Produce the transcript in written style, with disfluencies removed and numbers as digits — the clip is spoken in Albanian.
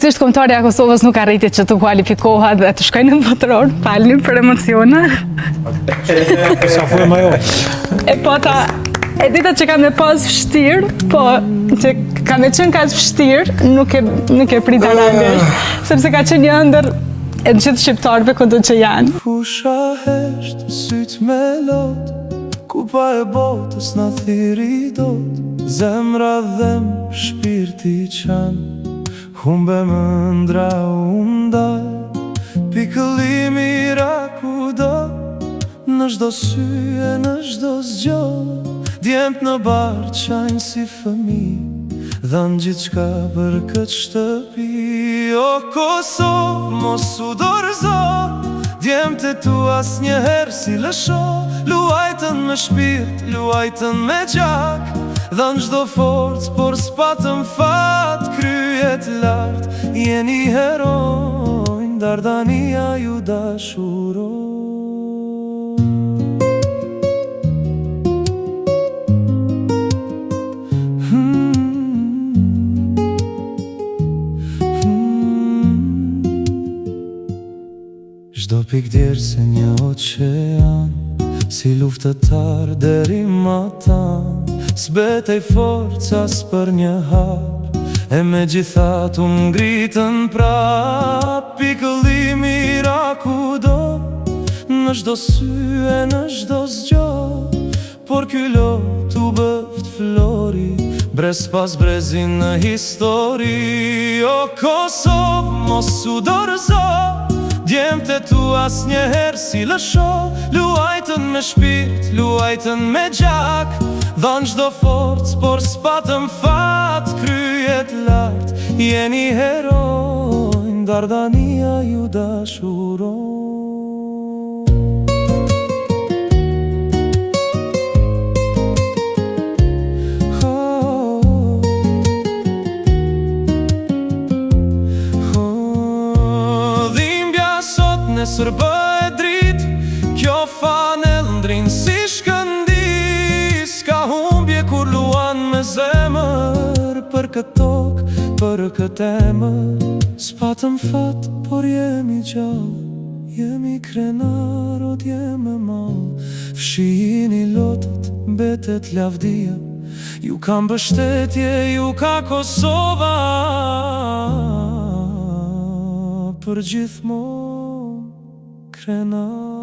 Sështë kombëtarja e Kosovës nuk arriti që të kualifikohet dhe të shkojnë në botëror, falni për emocione. Sa fojmë ajo? E dita që kam e pas vështirë, po që kam e qenë kaq vështirë, nuk e prita rangësh, sepse ka qenë një ëndër e gjithë shqiptarëve kudo që janë. Fusha hesht, syt me lot, kupa e botës na thiri dot, zemra dhem, shpirti qanë, humbe mëndra undaj, pikëllimi ra kudo, në çdo sy e në çdo zgjo, djemt në bar qajnë si fëmi, dhanë gjithçka për këtë shtëpi. O Kosovë, mos u dorëzo, djemt e tu as njëherë si lësho, luajtën me shpirt, luajtën me gjak, dhanë çdo forcë, por s'patëm fat, kryet lartë, jeni herojnë, Dardania ju dashuroj. Çdo pikë se një oqean, si luftëtar deri matan, s'betej forca s'për një hap, e me gjithat ngritën prap, pikëllimi ra kudo, në çdo sy e në çdo zgjo, por ky lot u bëft flori, brez pas brezin në histori. O Kosovë, mos u dorëzo, djemt e tu as njëherë si lësho, luajtën me shpirt, luajtën me gjak, dhanë çdo forcë, por s'patëm fat, kryet lartë, jeni herojnë, Dardania ju dashuroj. Nesër bëhet dritë, kjo fanel ndrinë si shkëndi, s'ka humbje kur luan me zemër, për këtë tokë, për këtë emër, s'patëm fat, por jemi gjallë, jemi krenar, o djemë malë, fshini lotët, betet lavdia, ju kam bështetje, ju ka Kosova, për gjithmonë krenar.